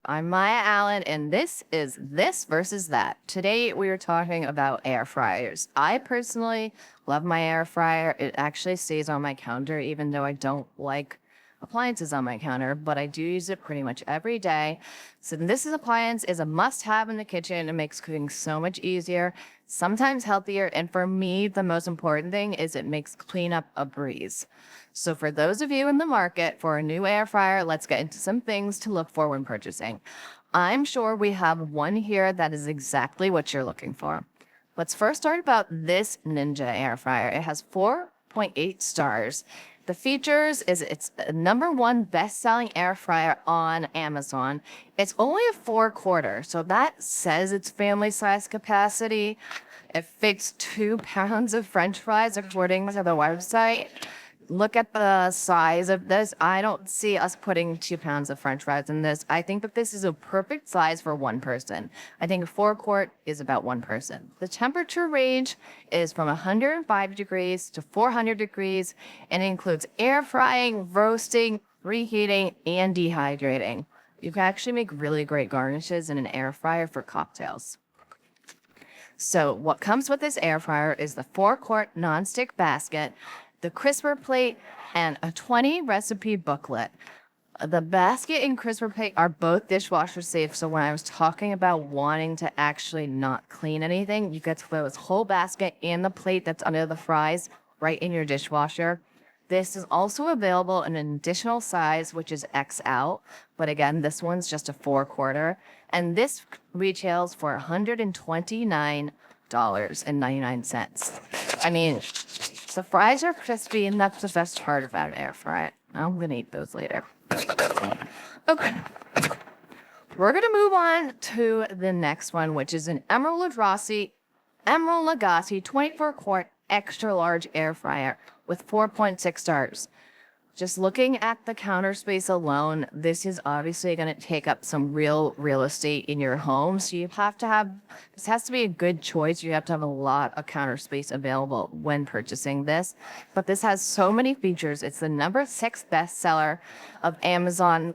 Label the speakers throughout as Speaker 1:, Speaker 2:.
Speaker 1: I'm Maya Allen, and this is This versus That. Today, we are talking about air fryers. I personally love my air fryer. It actually stays on my counter, even though I don't like appliances on my counter, but I do use it pretty much every day. So this appliance is a must-have in the kitchen. It makes cooking so much easier, sometimes healthier, and for me, the most important thing is it makes cleanup a breeze. So for those of you in the market for a new air fryer, let's get into some things to look for when purchasing. I'm sure we have one here that is exactly what you're looking for. Let's first start about this Ninja air fryer. It has 4.8 stars. The features is it's a #1 best-selling air fryer on Amazon. It's only a 4-quarter, so that says it's family size capacity. It fits 2 pounds of French fries according to the website. Look at the size of this. I don't see us putting 2 pounds of French fries in this. I think that this is a perfect size for one person. I think a 4-quart is about one person. The temperature range is from 105 degrees to 400 degrees, and it includes air frying, roasting, reheating, and dehydrating. You can actually make really great garnishes in an air fryer for cocktails. So what comes with this air fryer is the 4-quart nonstick basket, the crisper plate, and a 20 recipe booklet. The basket and crisper plate are both dishwasher safe. So when I was talking about wanting to actually not clean anything, you get to throw this whole basket and the plate that's under the fries right in your dishwasher. This is also available in an additional size, which is X out. But again, this one's just a 4-quarter. And this retails for $129.99. I mean, the fries are crispy, and that's the best part about an air fryer. I'm going to eat those later. Okay. We're going to move on to the next one, which is an Emeril Lagasse 24-quart extra large air fryer with 4.6 stars. Just looking at the counter space alone, this is obviously going to take up some real estate in your home. So this has to be a good choice. You have to have a lot of counter space available when purchasing this. But this has so many features. It's the #6 bestseller of Amazon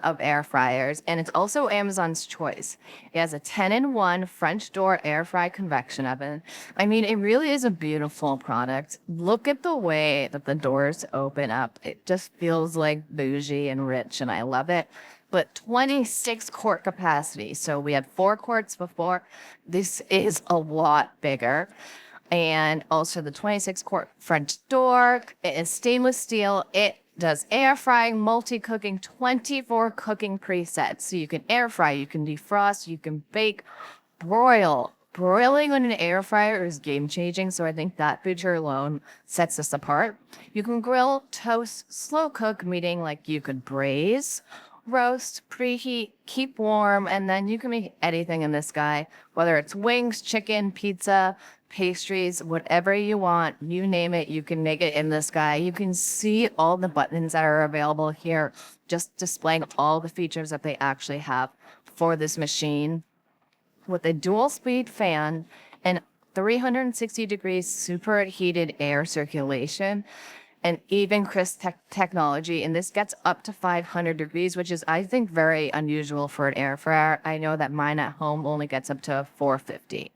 Speaker 1: of air fryers, and it's also Amazon's choice. It has a 10-in-1 French door air fry convection oven. I mean, it really is a beautiful product. Look at the way that the doors open up. It just feels like bougie and rich, and I love it. But 26-quart capacity. So we had 4 quarts before. This is a lot bigger. And also the 26-quart French door. It is stainless steel. It does air frying, multi-cooking, 24 cooking presets. So you can air fry, you can defrost, you can bake, broil. Broiling on an air fryer is game-changing, so I think that feature alone sets us apart. You can grill, toast, slow cook, meaning like you could braise, roast, preheat, keep warm, and then you can make anything in this guy, whether it's wings, chicken, pizza, pastries, whatever you want, you name it, you can make it in this guy. You can see all the buttons that are available here, just displaying all the features that they actually have for this machine. With a dual speed fan and 360 degrees superheated air circulation and even crisp technology. And this gets up to 500 degrees, which is, I think, very unusual for an air fryer. I know that mine at home only gets up to 450.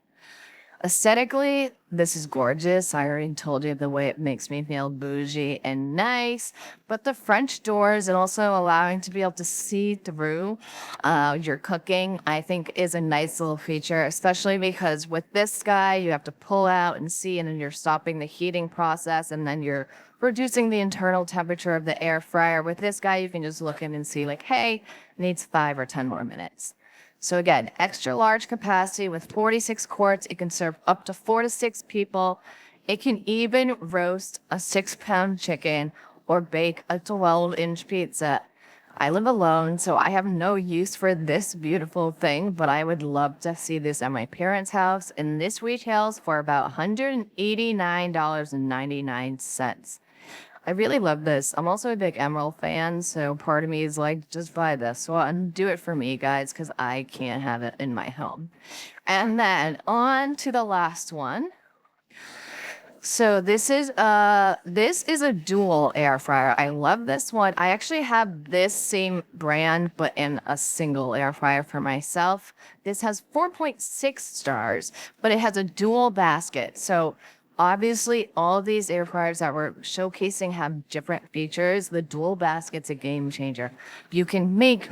Speaker 1: Aesthetically, this is gorgeous. I already told you the way it makes me feel bougie and nice. But the French doors and also allowing to be able to see through your cooking, I think is a nice little feature, especially because with this guy, you have to pull out and see, and then you're stopping the heating process, and then you're reducing the internal temperature of the air fryer. With this guy, you can just look in and see like, hey, it needs 5 or 10 more minutes. So again, extra large capacity with 46 quarts. It can serve up to 4 to 6 people. It can even roast a 6-pound chicken or bake a 12-inch pizza. I live alone, so I have no use for this beautiful thing, but I would love to see this at my parents' house. And this retails for about $189.99. I really love this. I'm also a big Emeril fan, so part of me is like, just buy this. Well, and do it for me, guys, because I can't have it in my home. And then on to the last one. So this is a dual air fryer. I love this one. I actually have this same brand but in a single air fryer for myself. This has 4.6 stars, but it has a dual basket. So obviously all of these air fryers that we're showcasing have different features. The dual basket's a game changer. You can make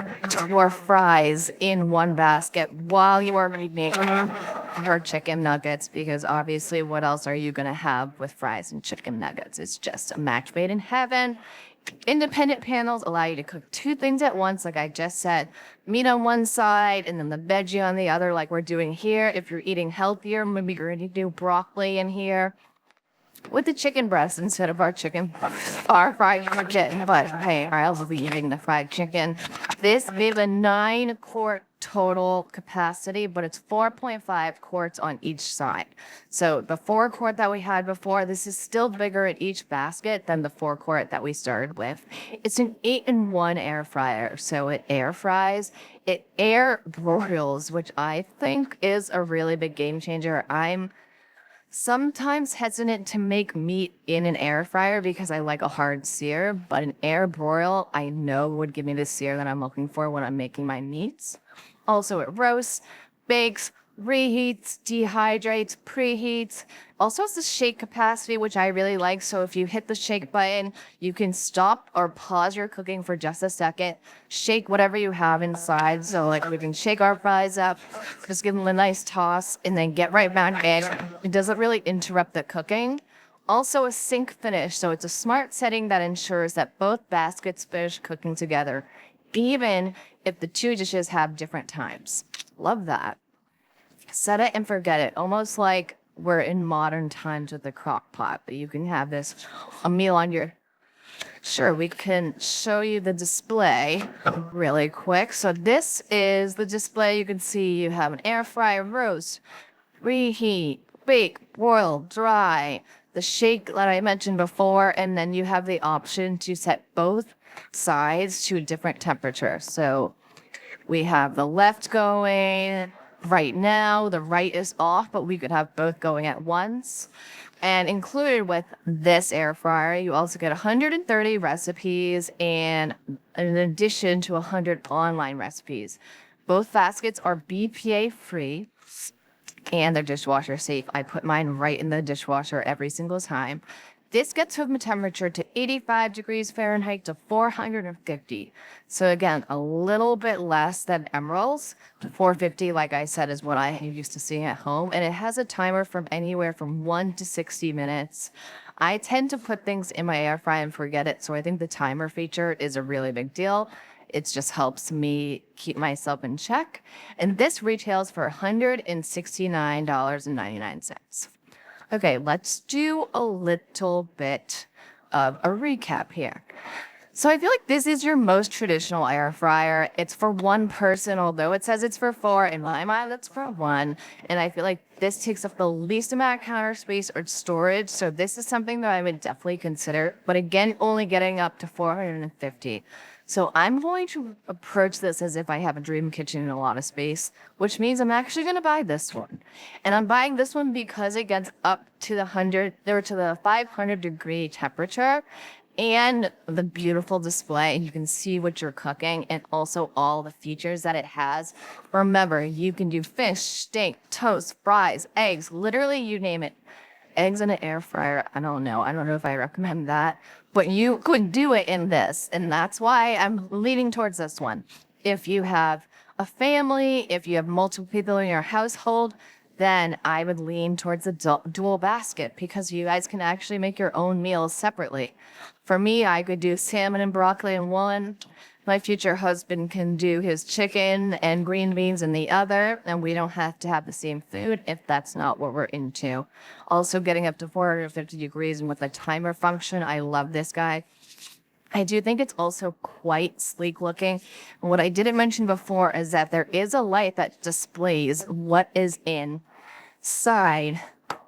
Speaker 1: your fries in one basket while you are making your chicken nuggets, because obviously what else are you going to have with fries and chicken nuggets? It's just a match made in heaven. Independent panels allow you to cook two things at once, like I just said. Meat on one side and then the veggie on the other, like we're doing here. If you're eating healthier, maybe you're going to do broccoli in here with the chicken breast instead of our fried chicken. But hey, I also be eating the fried chicken. This we have a 9-quart total capacity, but it's 4.5 quarts on each side. So the 4-quart that we had before, this is still bigger at each basket than the 4-quart that we started with. It's an 8-in-1 air fryer, so it air fries. It air broils, which I think is a really big game changer. I'm sometimes hesitant to make meat in an air fryer because I like a hard sear, but an air broil I know would give me the sear that I'm looking for when I'm making my meats. Also, it roasts, bakes, reheats, dehydrates, preheats. Also has the shake capacity, which I really like. So if you hit the shake button, you can stop or pause your cooking for just a second, shake whatever you have inside. So like we can shake our fries up, just give them a nice toss, and then get right back in. It doesn't really interrupt the cooking. Also a sync finish, so it's a smart setting that ensures that both baskets finish cooking together, even if the two dishes have different times. Love that. Set it and forget it. Almost like we're in modern times with the crock pot, but you can have a meal on your. Sure, we can show you the display really quick. So this is the display. You can see you have an air fryer, roast, reheat, bake, broil, dry, the shake that I mentioned before, and then you have the option to set both sides to a different temperature. So we have the left going right now, the right is off, but we could have both going at once. And included with this air fryer, you also get 130 recipes and in addition to 100 online recipes. Both baskets are BPA free and they're dishwasher safe. I put mine right in the dishwasher every single time. This gets from temperature to 85 degrees Fahrenheit to 450. So again, a little bit less than Emeril's. 450, like I said, is what I used to see at home. And it has a timer from anywhere from 1 to 60 minutes. I tend to put things in my air fryer and forget it. So I think the timer feature is a really big deal. It just helps me keep myself in check. And this retails for $169.99. Okay, let's do a little bit of a recap here. So I feel like this is your most traditional air fryer. It's for one person, although it says it's for four. In my mind, it's for one. And I feel like this takes up the least amount of counter space or storage. So this is something that I would definitely consider. But again, only getting up to 450. So I'm going to approach this as if I have a dream kitchen and a lot of space, which means I'm actually going to buy this one. And I'm buying this one because it gets up to the 500 degree temperature and the beautiful display. You can see what you're cooking and also all the features that it has. Remember, you can do fish, steak, toast, fries, eggs, literally you name it. Eggs in an air fryer, I don't know. I don't know if I recommend that, but you could do it in this. And that's why I'm leaning towards this one. If you have a family, if you have multiple people in your household, then I would lean towards the dual basket because you guys can actually make your own meals separately. For me, I could do salmon and broccoli in one. My future husband can do his chicken and green beans in the other, and we don't have to have the same food if that's not what we're into. Also, getting up to 450 degrees and with a timer function, I love this guy. I do think it's also quite sleek looking. And what I didn't mention before is that there is a light that displays what is inside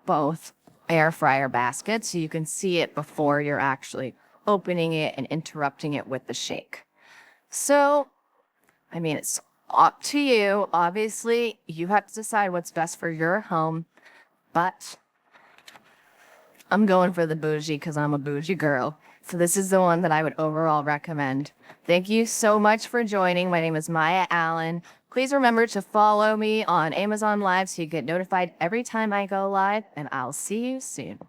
Speaker 1: both air fryer baskets, so you can see it before you're actually opening it and interrupting it with the shake. So, I mean, it's up to you. Obviously, you have to decide what's best for your home, but I'm going for the bougie because I'm a bougie girl. So this is the one that I would overall recommend. Thank you so much for joining. My name is Maya Allen. Please remember to follow me on Amazon Live so you get notified every time I go live, and I'll see you soon.